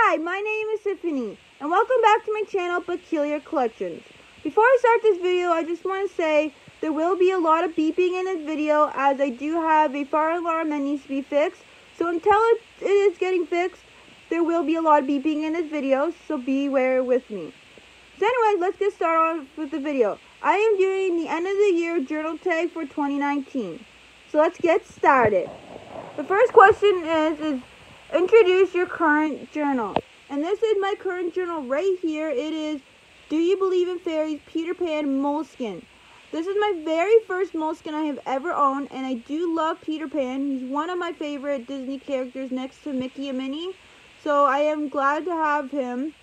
Hi, my name is Tiffany, and welcome back to my channel, Peculiar Collections. Before I start this video, I just want to say there will be a lot of beeping in this video, as I do have a fire alarm that needs to be fixed. So until it is getting fixed, there will be a lot of beeping in this video, so beware with me. So anyway, let's get started off with the video. I am doing the end of the year journal tag for 2019. So let's get started. The first question is introduce your current journal. And this is my current journal right here. It is Do You Believe in Fairies Peter Pan Moleskine. This is my very first Moleskine I have ever owned, and I do love Peter Pan. He's one of my favorite Disney characters next to Mickey and Minnie. So I am glad to have him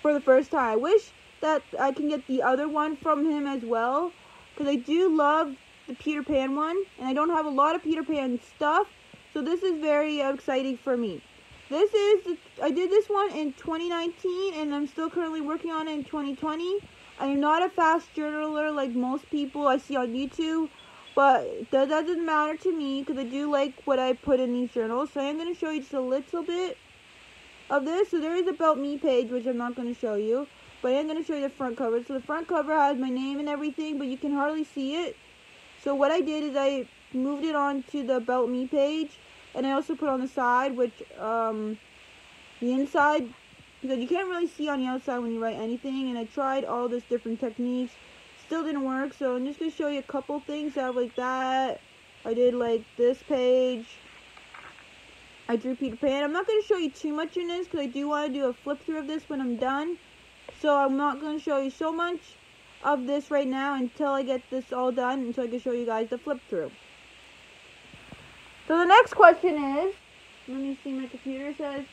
for the first time. I wish that I can get the other one from him as well, because I do love the Peter Pan one, and I don't have a lot of Peter Pan stuff. So this is very exciting for me. I did this one in 2019, and I'm still currently working on it in 2020. I am not a fast journaler like most people I see on YouTube, but that doesn't matter to me because I do like what I put in these journals. So I am going to show you just a little bit of this. So there is a About Me page, which I'm not going to show you, but I am going to show you the front cover. So the front cover has my name and everything, but you can hardly see it. So what I did is I moved it on to the About Me page. And I also put on the side, which, the inside, because you can't really see on the outside when you write anything. And I tried all this different techniques. Still didn't work. So I'm just going to show you a couple things out like that. I did like this page. I drew Peter Pan. I'm not going to show you too much in this because I do want to do a flip through of this when I'm done. So I'm not going to show you so much of this right now until I get this all done. And so I can show you guys the flip through. So the next question is, let me see, my computer says,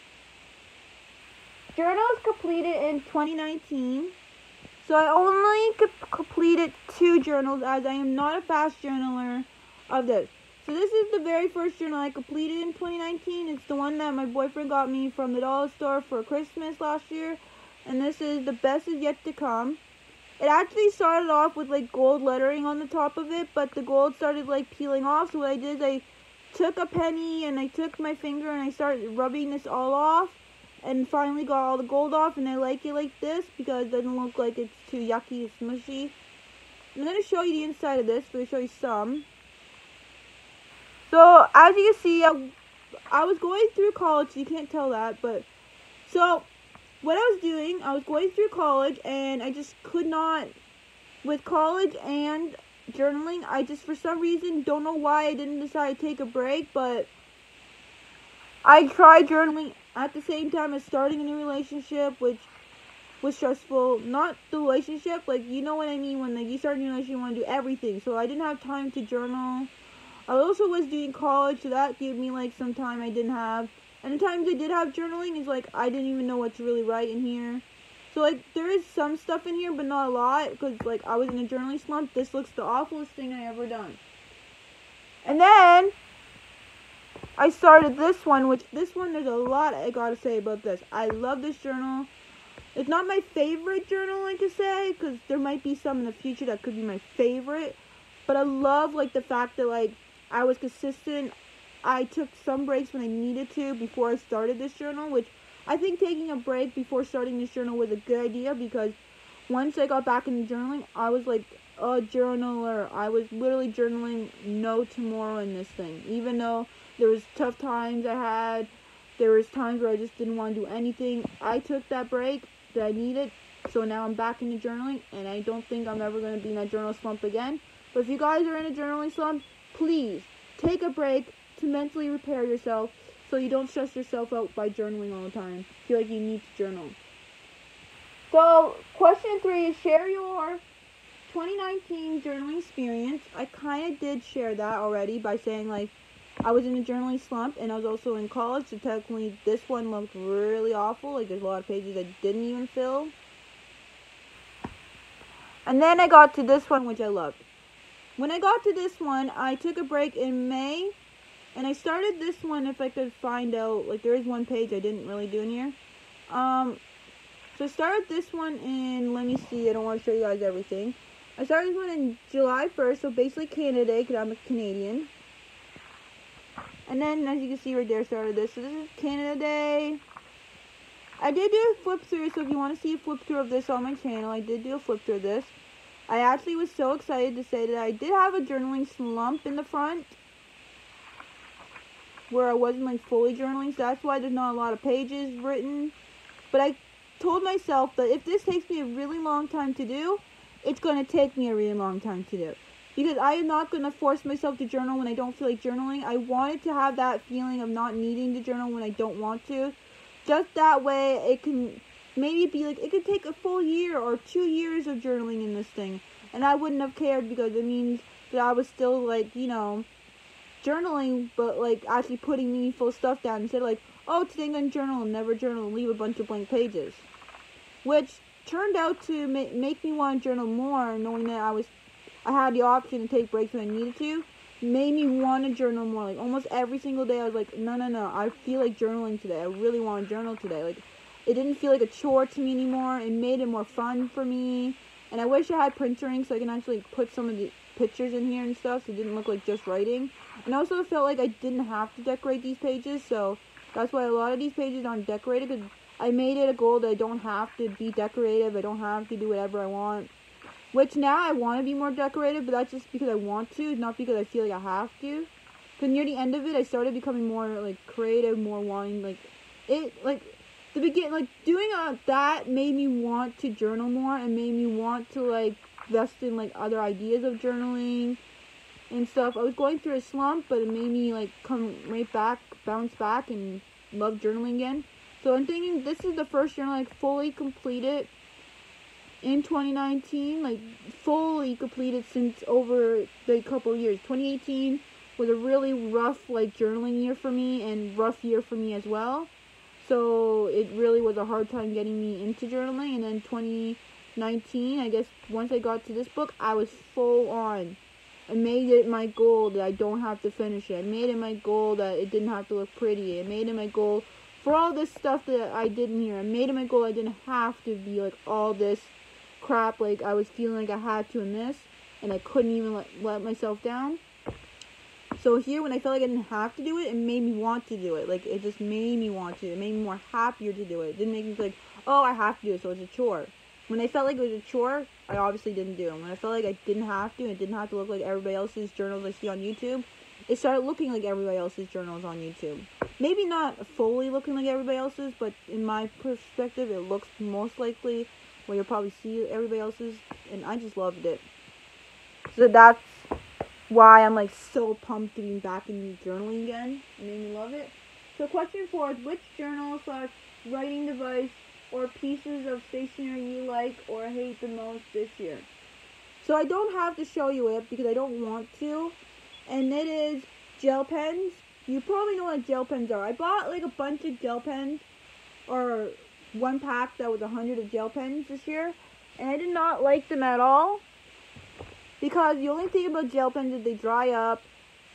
journals completed in 2019. So I only completed 2 journals as I am not a fast journaler of this. So this is the very first journal I completed in 2019. It's the one that my boyfriend got me from the dollar store for Christmas last year. And this is The Best Is Yet to Come. It actually started off with like gold lettering on the top of it, but the gold started like peeling off. So what I did is I took a penny and I took my finger and I started rubbing this all off and finally got all the gold off, and I like it like this because it doesn't look like it's too yucky and smushy. I'm going to show you the inside of this. I'm going to show you some. So as you can see, I was going through college. You can't tell that, but so what I was doing, I was going through college and I just could not, with college and journaling, I just for some reason don't know why I didn't decide to take a break, but I tried journaling at the same time as starting a new relationship, which was stressful. Not the relationship, like, you know what I mean, when like you start a new relationship, you want to do everything, so I didn't have time to journal. I also was doing college, so that gave me like some time I didn't have, and the times I did have journaling is like I didn't even know what to really write in here. So, like, there is some stuff in here, but not a lot, because, like, I was in a journaling slump. This looks the awfulest thing I ever done. And then, I started this one, which, this one, there's a lot I gotta say about this. I love this journal. It's not my favorite journal, like to say, because there might be some in the future that could be my favorite. But I love, like, the fact that, like, I was consistent. I took some breaks when I needed to before I started this journal, which I think taking a break before starting this journal was a good idea, because once I got back into journaling, I was like a journaler. I was literally journaling no tomorrow in this thing. Even though there was tough times I had, there was times where I just didn't want to do anything. I took that break that I needed, so now I'm back into journaling, and I don't think I'm ever going to be in a journal slump again. But if you guys are in a journaling slump, please take a break to mentally repair yourself, so you don't stress yourself out by journaling all the time. Feel like you need to journal. So, question 3 is share your 2019 journaling experience. I kind of did share that already by saying, like, I was in a journaling slump, and I was also in college, so technically this one looked really awful. Like, there's a lot of pages I didn't even fill. And then I got to this one, which I loved. When I got to this one, I took a break in May. And I started this one, if I could find out, like, there is one page I didn't really do in here. So I started this one in, let me see, I don't want to show you guys everything. I started this one in July 1st, so basically Canada Day, because I'm a Canadian. And then, as you can see right there, I started this. So this is Canada Day. I did do a flip through, so if you want to see a flip through of this on my channel, I did do a flip through of this. I actually was so excited to say that I did have a journaling slump in the front, where I wasn't like fully journaling, so that's why there's not a lot of pages written. But I told myself that if this takes me a really long time to do, it's going to take me a really long time to do. Because I am not going to force myself to journal when I don't feel like journaling. I wanted to have that feeling of not needing to journal when I don't want to. Just that way, it can maybe be like, it could take a full year or 2 years of journaling in this thing. And I wouldn't have cared because it means that I was still like, you know, journaling, but like actually putting meaningful stuff down instead of like, oh, today I'm going to journal and never journal and leave a bunch of blank pages. Which turned out to make me want to journal more, knowing that I had the option to take breaks when I needed to. Made me want to journal more. Like almost every single day I was like, no, I feel like journaling today. I really want to journal today. Like it didn't feel like a chore to me anymore. It made it more fun for me. And I wish I had printer ink so I can actually put some of the pictures in here and stuff so it didn't look like just writing. And I also felt like I didn't have to decorate these pages, so that's why a lot of these pages aren't decorated, because I made it a goal that I don't have to be decorative, I don't have to do whatever I want. Which now I want to be more decorative, but that's just because I want to, not because I feel like I have to. Because near the end of it, I started becoming more like creative, more wanting doing that made me want to journal more and made me want to like invest in like other ideas of journaling and stuff. I was going through a slump, but it made me like come right back, bounce back, and love journaling again. So I'm thinking this is the first journal I fully completed in 2019, like fully completed since over the couple years. 2018 was a really rough like journaling year for me and rough year for me as well. So it really was a hard time getting me into journaling. And then 2019, I guess once I got to this book, I was full on. I made it my goal that I don't have to finish it. I made it my goal that it didn't have to look pretty. I made it my goal for all this stuff that I did in here. I made it my goal I didn't have to be like all this crap like I was feeling like I had to in this. And I couldn't even let myself down. So here, when I felt like I didn't have to do it, it made me want to do it. Like, it just made me want to. It made me more happier to do it. It didn't make me feel like, oh, I have to do it, so it's a chore. When I felt like it was a chore, I obviously didn't do it. When I felt like I didn't have to, and it didn't have to look like everybody else's journals I see on YouTube, it started looking like everybody else's journals on YouTube. Maybe not fully looking like everybody else's, but in my perspective, it looks most likely where you'll probably see everybody else's, and I just loved it. So that's why I'm like so pumped to be back in journaling again. It made me love it. So question 4 is, which journal / writing device or pieces of stationery you like or hate the most this year? So I don't have to show you it because I don't want to. And it is gel pens. You probably know what gel pens are. I bought like a bunch of gel pens, or one pack that was 100 of gel pens this year. And I did not like them at all. Because the only thing about gel pens is they dry up.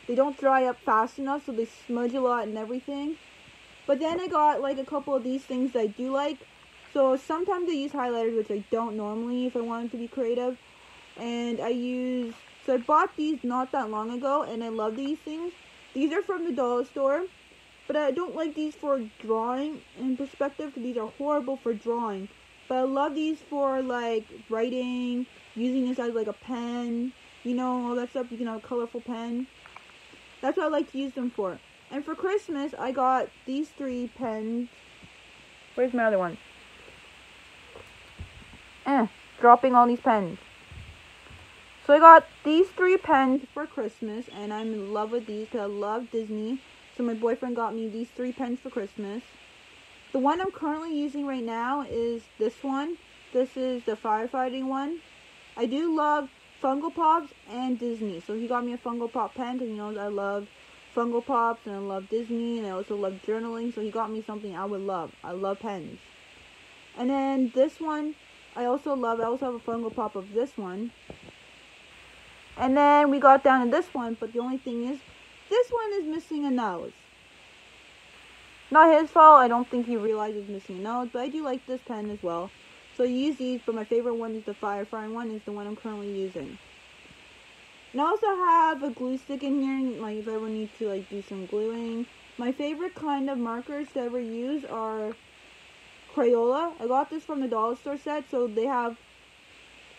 They don't dry up fast enough, so they smudge a lot and everything. But then I got like a couple of these things that I do like. So sometimes I use highlighters, which I don't normally if I wanted to be creative. And so I bought these not that long ago, and I love these things. These are from the dollar store. But I don't like these for drawing in perspective, because these are horrible for drawing. But I love these for like writing, using this as like a pen, you know, all that stuff. You can have a colorful pen. That's what I like to use them for. And for Christmas, I got these 3 pens. Where's my other one? Dropping all these pens. So I got these 3 pens for Christmas, and I'm in love with these because I love Disney. So my boyfriend got me these 3 pens for Christmas. The one I'm currently using right now is this one. This is the firefighting one. I do love Funko Pops and Disney. So he got me a Funko Pop pen because he knows I love Funko Pops and I love Disney and I also love journaling. So he got me something I would love. I love pens. And then this one I also love. I also have a Funko Pop of this one. And then we got down to this one, but the only thing is, this one is missing a nose. Not his fault. I don't think he realizes missing a nose, but I do like this pen as well. So I use these, but my favorite one is the firefighting one. Is the one I'm currently using. And I also have a glue stick in here, like if I ever need to like do some gluing. My favorite kind of markers to ever use are Crayola. I got this from the dollar store set, so they have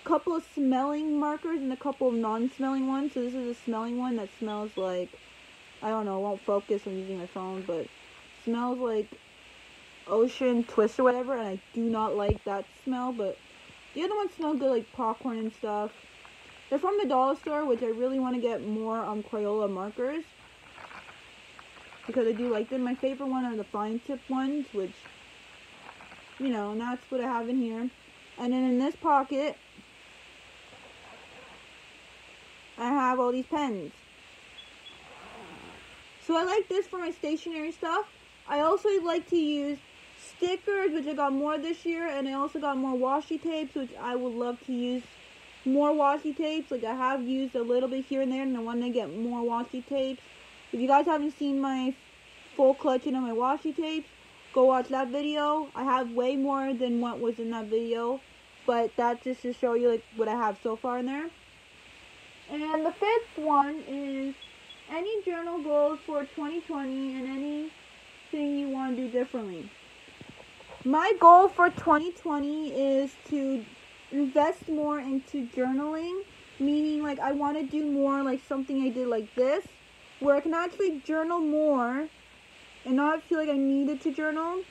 a couple of smelling markers and a couple of non-smelling ones. So this is a smelling one that smells like, I don't know, it won't focus, I'm using my phone, but smells like ocean twist or whatever, and I do not like that smell, but the other ones smell good, like popcorn and stuff. They're from the dollar store, which I really want to get more Crayola markers, because I do like them. My favorite one are the fine tip ones, which, you know, and that's what I have in here. And then in this pocket, I have all these pens. So I like this for my stationery stuff. I also like to use stickers, which I got more this year, and I also got more washi tapes, which I would love to use more washi tapes. Like, I have used a little bit here and there, and I want to get more washi tapes. If you guys haven't seen my full collection of my washi tapes, go watch that video. I have way more than what was in that video, but that's just to show you like what I have so far in there. And the fifth one is any journal goals for 2020 and anything you want to do differently. My goal for 2020 is to invest more into journaling, meaning like I want to do more like something I did like this, where I can actually journal more and not feel like I needed to journal,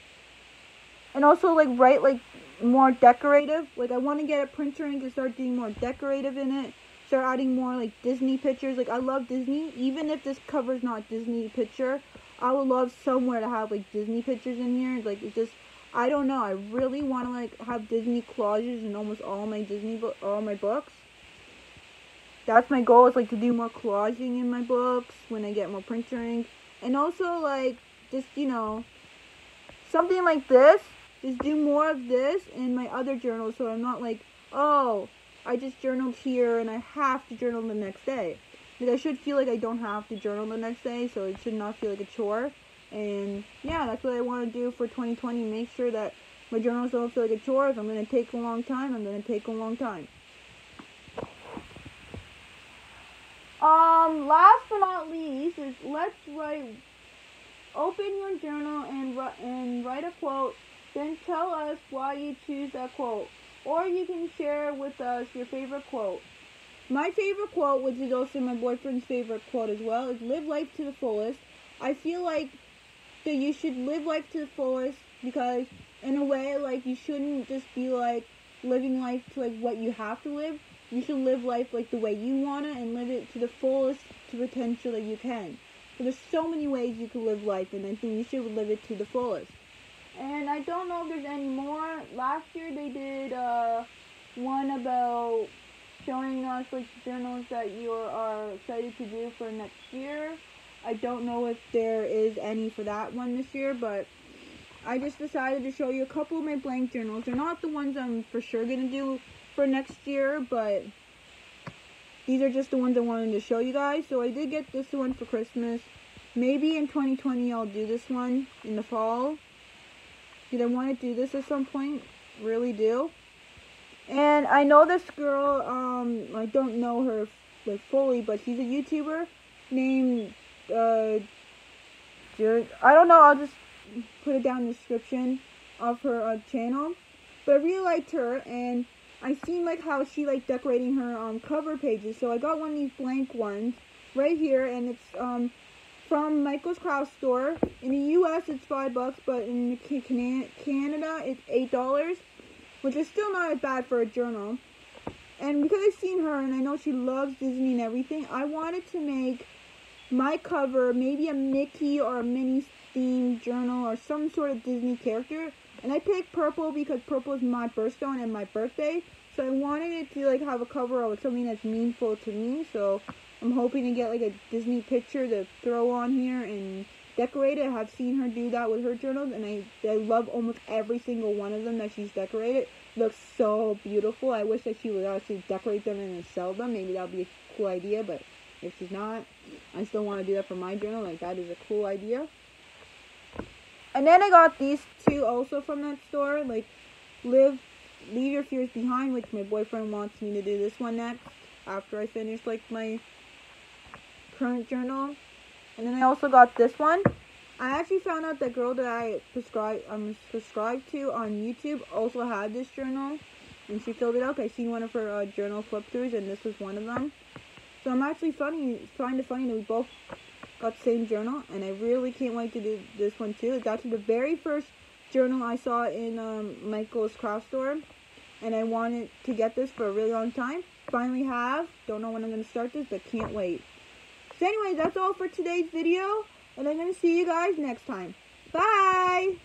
and also like write like more decorative. Like I want to get a printer and to start doing more decorative in it, start adding more like Disney pictures. Like I love Disney, even if this cover's not Disney picture, I would love somewhere to have like Disney pictures in here. Like it's just, I don't know, I really want to like have Disney collages in almost all my all my books. That's my goal, is like to do more collaging in my books when I get more printer ink. And also like just, you know, something like this, just do more of this in my other journals, so I'm not like, oh, I just journaled here and I have to journal the next day. Like I should feel like I don't have to journal the next day, so it should not feel like a chore. And yeah, that's what I want to do for 2020. Make sure that my journals don't feel like a chore. If I'm going to take a long time, I'm going to take a long time. Last but not least is open your journal and write a quote, then tell us why you choose that quote. Or you can share with us your favorite quote. My favorite quote, which is also my boyfriend's favorite quote as well, is live life to the fullest. I feel like that you should live life to the fullest, because in a way, like, you shouldn't just be like living life to like what you have to live. You should live life like the way you want it and live it to the fullest to potential that you can. So there's so many ways you can live life, and I think you should live it to the fullest. And I don't know if there's any more. Last year they did one about showing us like journals that you are excited to do for next year. I don't know if there is any for that one this year, but I just decided to show you a couple of my blank journals. They're not the ones I'm for sure going to do for next year, but these are just the ones I wanted to show you guys. So I did get this one for Christmas. Maybe in 2020 I'll do this one in the fall. Did I want to do this at some point? Really do. And I know this girl, I don't know her like fully, but she's a YouTuber named I don't know, I'll just put it down in the description of her channel. But I really liked her, and I seen like how she like decorating her cover pages. So I got one of these blank ones right here, and it's from Michael's Craft Store. In the US it's $5, but in Canada it's $8, which is still not as bad for a journal. And because I've seen her and I know she loves Disney and everything, I wanted to make my cover maybe a Mickey or a Minnie themed journal or some sort of Disney character. And I picked purple because purple is my birthstone and my birthday. So I wanted it to like have a cover of something that's meaningful to me. So I'm hoping to get like a Disney picture to throw on here and decorate it. I have seen her do that with her journals, and I love almost every single one of them that she's decorated. It looks so beautiful. I wish that she would actually decorate them and then sell them. Maybe that would be a cool idea, but if she's not, I still want to do that for my journal. Like, that is a cool idea. And then I got these two also from that store. Like, Leave Your Fears Behind, which my boyfriend wants me to do this one next after I finish, like, my current journal. And then I also got this one. I actually found out that girl that I'm subscribed to on YouTube also had this journal, and she filled it out. I seen one of her journal flip throughs, and this was one of them. So I'm actually find it funny that we both got the same journal, and I really can't wait to do this one too. It's actually the very first journal I saw in Michael's craft store, and I wanted to get this for a really long time. Finally have. Don't know when I'm going to start this, but can't wait. So anyways, that's all for today's video, and I'm going to see you guys next time. Bye!